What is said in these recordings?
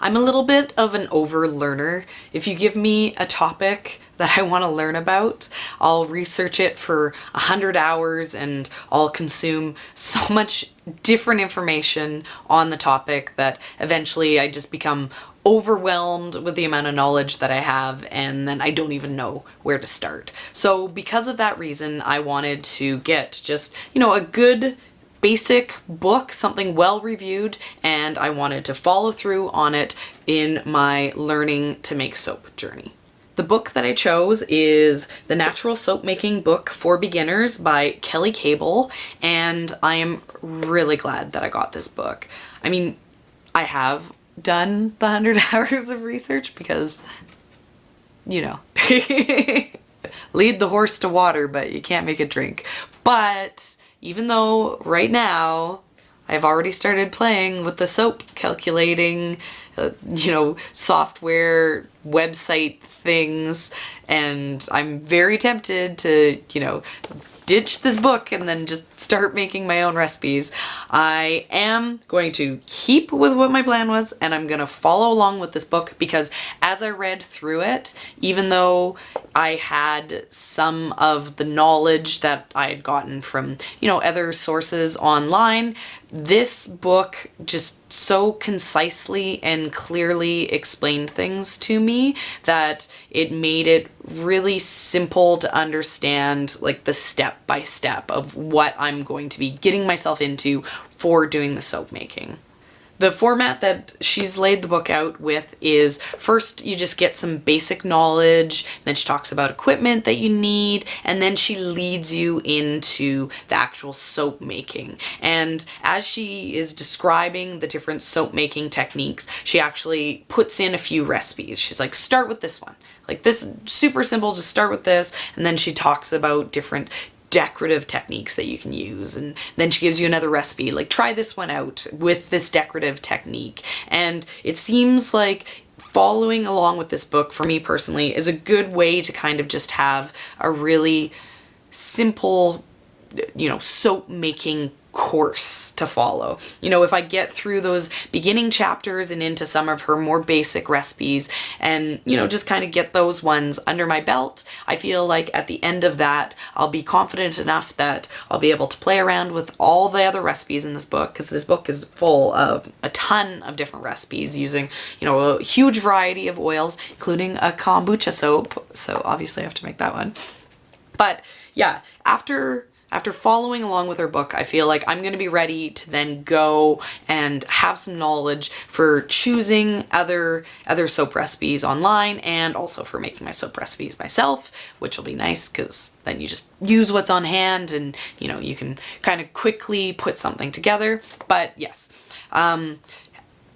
I'm a little bit of an overlearner. If you give me a topic that I want to learn about, I'll research it for 100 hours and I'll consume so much different information on the topic that eventually I just become overwhelmed with the amount of knowledge that I have, and then I don't even know where to start. So because of that reason, I wanted to get just, a good basic book, something well reviewed, and I wanted to follow through on it in my learning to make soap journey. The book that I chose is The Natural Soap Making Book for Beginners by Kelly Cable, and I am really glad that I got this book. I mean, I have done the 100 hours of research because, lead the horse to water, but you can't make it drink. But even though right now I've already started playing with the soap calculating, software, website things, and I'm very tempted to, ditch this book and then just start making my own recipes. I am going to keep with what my plan was, and I'm going to follow along with this book because as I read through it, even though I had some of the knowledge that I had gotten from, other sources online, this book just so concisely and clearly explained things to me that it made it really simple to understand, like the step by step of what I'm going to be getting myself into for doing the soap making. The format that she's laid the book out with is first you just get some basic knowledge, then she talks about equipment that you need, and then she leads you into the actual soap making. And as she is describing the different soap making techniques, she actually puts in a few recipes. She's like, start with this one. Like, this is super simple, just start with this. And then she talks about different decorative techniques that you can use, and then she gives you another recipe, like try this one out with this decorative technique. And it seems like following along with this book, for me personally, is a good way to kind of just have a really simple, soap making course to follow. If I get through those beginning chapters and into some of her more basic recipes and, just kind of get those ones under my belt, I feel like at the end of that, I'll be confident enough that I'll be able to play around with all the other recipes in this book, because this book is full of a ton of different recipes using, a huge variety of oils, including a kombucha soap. So obviously I have to make that one. But yeah, after following along with her book, I feel like I'm going to be ready to then go and have some knowledge for choosing other soap recipes online, and also for making my soap recipes myself, which will be nice because then you just use what's on hand and, you can kind of quickly put something together. But yes,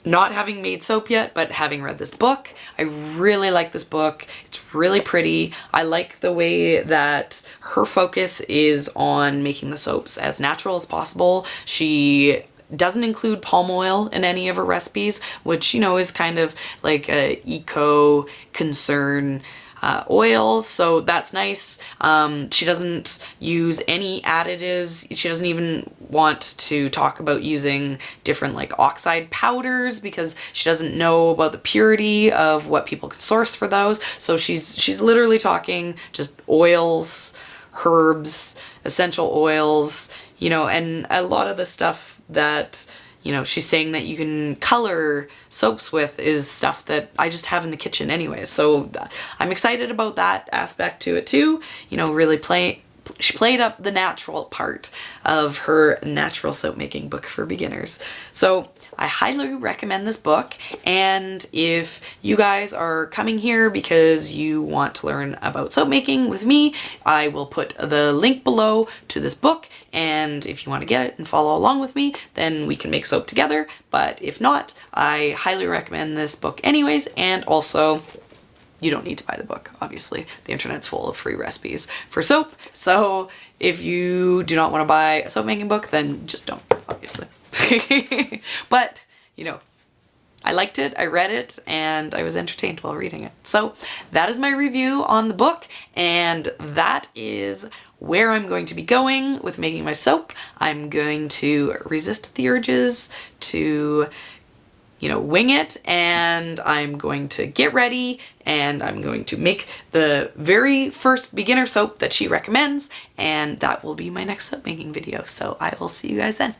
not having made soap yet, but having read this book, I really like this book. It's really pretty. I like the way that her focus is on making the soaps as natural as possible. She doesn't include palm oil in any of her recipes, which, is kind of like a eco concern oil, so that's nice. She doesn't use any additives. She doesn't even want to talk about using different like oxide powders because she doesn't know about the purity of what people can source for those. So she's literally talking just oils, herbs, essential oils, and a lot of the stuff that she's saying that you can color soaps with is stuff that I just have in the kitchen anyway. So I'm excited about that aspect to it too. Really she played up the natural part of her natural soap making book for beginners. So I highly recommend this book. And if you guys are coming here because you want to learn about soap making with me, I will put the link below to this book. And if you want to get it and follow along with me, then we can make soap together. But if not, I highly recommend this book anyways. And also, you don't need to buy the book, obviously. The internet's full of free recipes for soap. So if you do not want to buy a soap making book, then just don't, obviously. But, I liked it, I read it, and I was entertained while reading it. So that is my review on the book, and that is where I'm going to be going with making my soap. I'm going to resist the urges to, you know, wing it, and I'm going to get ready and I'm going to make the very first beginner soap that she recommends, and that will be my next soap making video. So I will see you guys then.